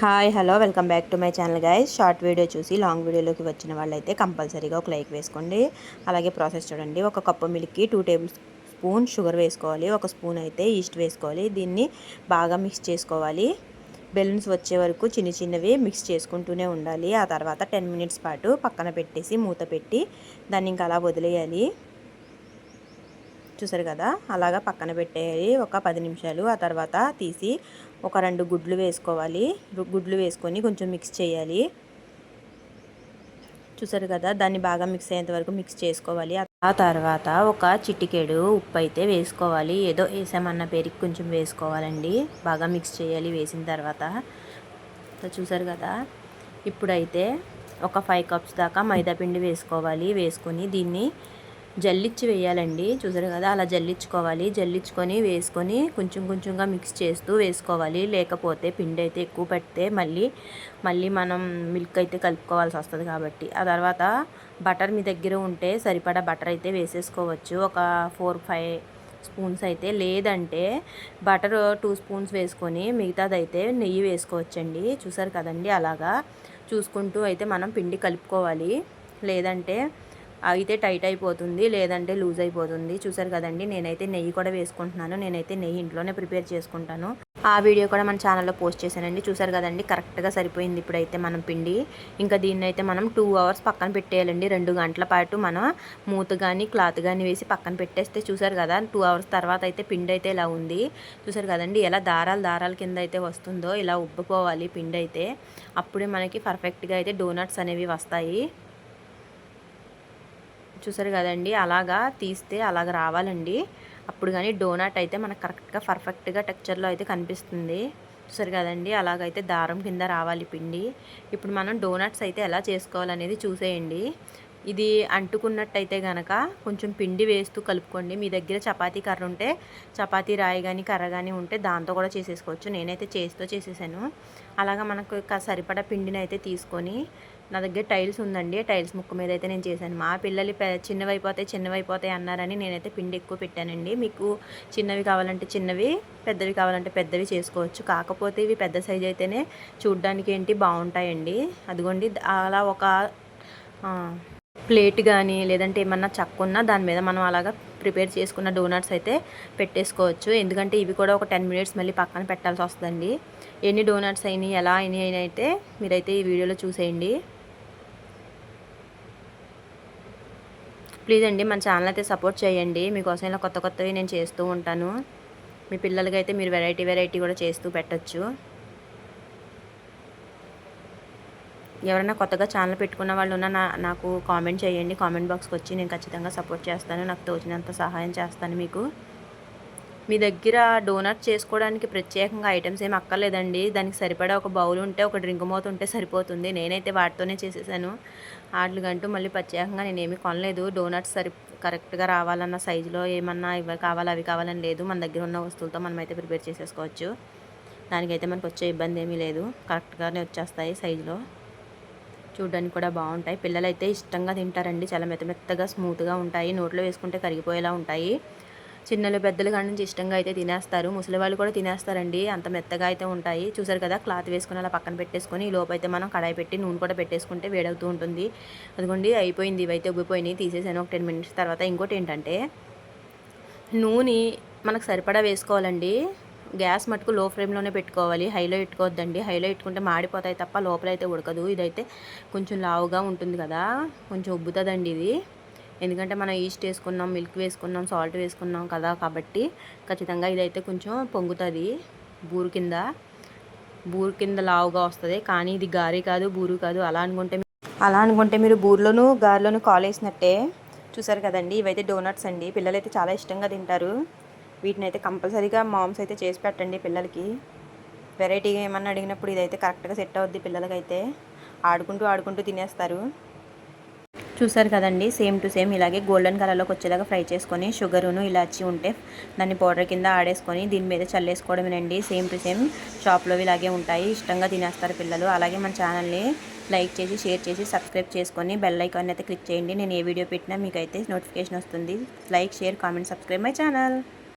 Hi hello welcome back to my channel guys. Short video చూసి long వీడియోలోకి వచ్చిన వాళ్ళైతే కంపల్సరీగా ఒక లైక్ వేసుకోండి. అలాగే ప్రాసెస్ చూడండి. ఒక కప్పు మిల్క్కి 2 టేబుల్ స్పూన్ షుగర్ వేసుకోవాలి. 1 స్పూన్ అయితే ఈస్ట్ వేసుకోవాలి. దీన్ని బాగా మిక్స్ చేసుకోవాలి. బెలూన్స్ వచ్చే వరకు చిన్నవి మిక్స్ చేసుకుంటూనే ఉండాలి. ఆ తర్వాత 10 మినిట్స్ పాటు పక్కన పెట్టేసి మూత పెట్టి దాన్ని ఇంకా అలా వదిలేయాలి. చూసారు కదా, అలాగా పక్కన పెట్టేయాలి ఒక 10 నిమిషాలు. ఆ తర్వాత తీసి ఒక 2 గుడ్లు వేసుకోవాలి. గుడ్లు వేసుకొని కొంచెం మిక్స్ చేయాలి. చూసారు కదా, దాన్ని బాగా మిక్స్ అయ్యేంత వరకు మిక్స్ చేసుకోవాలి. ఆ తర్వాత ఒక చిటికెడు ఉప్పు అయితే వేసుకోవాలి. ఏదో వేసామన్న పేరుకి కొంచెం వేసుకోవాలండి. బాగా మిక్స్ చేయాలి వేసిన తర్వాత. చూసారు కదా, ఇప్పుడైతే ఒక 5 కప్స్ దాకా మైదా పిండి వేసుకోవాలి. వేసుకొని దీన్ని జల్లిచ్చి వేయాలండి. చూసారు కదా, అలా జల్లించుకోవాలి. జల్లించుకొని వేసుకొని కొంచెంగా మిక్స్ చేస్తూ వేసుకోవాలి. లేకపోతే పిండి అయితే ఎక్కువ పెడితే మళ్ళీ మనం మిల్క్ అయితే కలుపుకోవాల్సి వస్తుంది కాబట్టి. ఆ తర్వాత బటర్ మీ దగ్గర ఉంటే సరిపడా బటర్ అయితే వేసేసుకోవచ్చు. ఒక 4-5 స్పూన్స్ అయితే, లేదంటే బటర్ 2 స్పూన్స్ వేసుకొని మిగతాదైతే నెయ్యి వేసుకోవచ్చండి. చూసారు కదండి, అలాగా చూసుకుంటూ అయితే మనం పిండి కలుపుకోవాలి. లేదంటే అయితే టైట్ అయిపోతుంది, లేదంటే లూజ్ అయిపోతుంది. చూసారు కదండి, నేనైతే నెయ్యి కూడా వేసుకుంటున్నాను. నేనైతే నెయ్యి ఇంట్లోనే ప్రిపేర్ చేసుకుంటాను. ఆ వీడియో కూడా మన ఛానల్లో పోస్ట్ చేశానండి. చూసారు కదండి, కరెక్ట్గా సరిపోయింది. ఇప్పుడైతే మనం పిండి ఇంకా దీన్ని అయితే మనం 2 అవర్స్ పక్కన పెట్టేయాలండి. 2 గంటల పాటు మనం మూత కానీ క్లాత్ కానీ వేసి పక్కన పెట్టేస్తే, చూసారు కదా, 2 అవర్స్ తర్వాత అయితే పిండి అయితే ఇలా ఉంది. చూసారు కదండి, ఎలా దారాల కింద అయితే వస్తుందో ఇలా ఉబ్బిపోవాలి పిండి అయితే. అప్పుడే మనకి పర్ఫెక్ట్గా అయితే డోనట్స్ అనేవి వస్తాయి. చూసారు కదండి, అలాగా తీస్తే అలాగ రావాలండి. అప్పుడు కానీ డోనట్ అయితే మనకు కరెక్ట్గా పర్ఫెక్ట్గా టెక్చర్లో అయితే కనిపిస్తుంది. చూసారు కదండి, అలాగైతే దారం కింద రావాలి పిండి. ఇప్పుడు మనం డోనట్స్ అయితే ఎలా చేసుకోవాలనేది చూసేయండి. ఇది అంటుకున్నట్టయితే కనుక కొంచెం పిండి వేస్తూ కలుపుకోండి. మీ దగ్గర చపాతీ కర్ర ఉంటే, చపాతీ రాయి కానీ కర్ర కానీ ఉంటే దాంతో కూడా చేసేసుకోవచ్చు. నేనైతే చేసేసాను. అలాగా మనకు సరిపడా పిండిని అయితే తీసుకొని, నా దగ్గర టైల్స్ ఉందండి, టైల్స్ ముక్క మీద అయితే నేను చేశాను. మా పిల్లలు చిన్నవైపోతాయి అన్నారని నేనైతే పిండి ఎక్కువ పెట్టానండి. మీకు చిన్నవి కావాలంటే చిన్నవి, పెద్దవి కావాలంటే పెద్దవి చేసుకోవచ్చు. కాకపోతే ఇవి పెద్ద సైజ్ అయితేనే చూడ్డానికి ఏంటి బాగుంటాయండి. అదిగోండి, అలా ఒక ప్లేట్ కానీ లేదంటే ఏమన్నా చక్కున్నా దాని మీద మనం అలాగా ప్రిపేర్ చేసుకున్న డోనట్స్ అయితే పెట్టేసుకోవచ్చు. ఎందుకంటే ఇవి కూడా ఒక 10 మినిట్స్ మళ్ళీ పక్కన పెట్టాల్సి వస్తుందండి. ఎన్ని డోనట్స్ అయినాయి, ఎలా అయినాయి అయితే మీరైతే ఈ వీడియోలో చూసేయండి. ప్లీజ్ అండి, మన ఛానల్ అయితే సపోర్ట్ చేయండి. మీకోసం ఇలా కొత్తవి నేను చేస్తూ ఉంటాను. మీ పిల్లలకైతే మీరు వెరైటీ కూడా చేస్తూ పెట్టచ్చు. ఎవరైనా కొత్తగా ఛానల్ పెట్టుకున్న వాళ్ళు ఉన్నా నాకు కామెంట్ చేయండి. కామెంట్ బాక్స్కి వచ్చి నేను ఖచ్చితంగా సపోర్ట్ చేస్తాను. నాకు తోచినంత సహాయం చేస్తాను మీకు. మీ దగ్గర డోనట్ చేసుకోవడానికి ప్రత్యేకంగా ఐటమ్స్ ఏమి అక్కర్లేదండి. దానికి సరిపడా ఒక బౌల్ ఉంటే, ఒక డ్రింక్ మూత ఉంటే సరిపోతుంది. నేనైతే వాటితోనే చేసేసాను. వాటికంటూ మళ్ళీ ప్రత్యేకంగా నేనేమి కొనలేదు. డోనట్స్ కరెక్ట్గా రావాలన్న సైజులో ఏమన్నా ఇవి కావాలి అవి కావాలని లేదు. మన దగ్గర ఉన్న వస్తువులతో మనమైతే ప్రిపేర్ చేసేసుకోవచ్చు. దానికైతే మనకు వచ్చే ఇబ్బంది ఏమీ లేదు. కరెక్ట్గానే వచ్చేస్తాయి సైజులో. చూడడానికి కూడా బాగుంటాయి. పిల్లలైతే ఇష్టంగా తింటారండి. చాలా మెత్తగా స్మూత్గా ఉంటాయి. నోట్లో వేసుకుంటే కరిగిపోయేలా ఉంటాయి. చిన్నలు పెద్దలు కాడి నుంచి ఇష్టంగా అయితే తినేస్తారు. ముసలి వాళ్ళు కూడా తినేస్తారండి, అంత మెత్తగా అయితే ఉంటాయి. చూసారు కదా, క్లాత్ వేసుకుని అలా పక్కన పెట్టేసుకొని ఈ లోపు అయితే మనం కడాయి పెట్టి నూనె కూడా పెట్టేసుకుంటే వేడవుతూ ఉంటుంది. అదిగోండి, అయిపోయింది. ఇవైతే ఉబ్బిపోయినాయి, తీసేసాను ఒక 10 మినిట్స్ తర్వాత. ఇంకోటి ఏంటంటే, నూనె మనకు సరిపడా వేసుకోవాలండి. గ్యాస్ మటుకు లో ఫ్లేమ్లోనే పెట్టుకోవాలి, హైలో పెట్టుకోవద్దండి. హైలో పెట్టుకుంటే మాడిపోతాయి తప్ప లోపలైతే ఉడకదు. ఇదైతే కొంచెం లావుగా ఉంటుంది కదా, కొంచెం ఉబ్బుతుందండి ఇది. ఎందుకంటే మనం ఈస్ట్ వేసుకున్నాం, మిల్క్ వేసుకున్నాం, సాల్ట్ వేసుకున్నాం కదా, కాబట్టి ఖచ్చితంగా ఇదైతే కొంచెం పొంగుతుంది. బూరు కింద లావుగా వస్తుంది. కానీ ఇది గారి కాదు, బూరు కాదు. అలా అనుకుంటే మీరు బూరులోను గారిలోను కాలేసినట్టే. చూసారు కదండి, ఇవైతే డోనట్స్ అండి. పిల్లలైతే చాలా ఇష్టంగా తింటారు. వీటిని అయితే కంపల్సరీగా మామ్స్ అయితే చేసి పెట్టండి పిల్లలకి. వెరైటీగా ఏమన్నా అడిగినప్పుడు ఇదైతే కరెక్ట్గా సెట్ అవుద్ది. పిల్లలకైతే ఆడుకుంటూ తినేస్తారు. చూసారు కదండి, సేమ్ టు సేమ్ ఇలాగే గోల్డెన్ కలర్లోకి వచ్చేలాగా ఫ్రై చేసుకొని షుగరును ఇలాచి ఉంటే దాన్ని పౌడర్ కింద ఆడేసుకొని దీని మీద చల్లేసుకోవడమేనండి. సేమ్ టు సేమ్ షాప్లో ఇలాగే ఉంటాయి. ఇష్టంగా తినేస్తారు పిల్లలు. అలాగే మన ఛానల్ని లైక్ చేసి, షేర్ చేసి, సబ్స్క్రైబ్ చేసుకొని బెల్ ఐకాన్ అయితే క్లిక్ చేయండి. నేను ఏ వీడియో పెట్టినా మీకైతే నోటిఫికేషన్ వస్తుంది. Like, share, comment, subscribe my channel.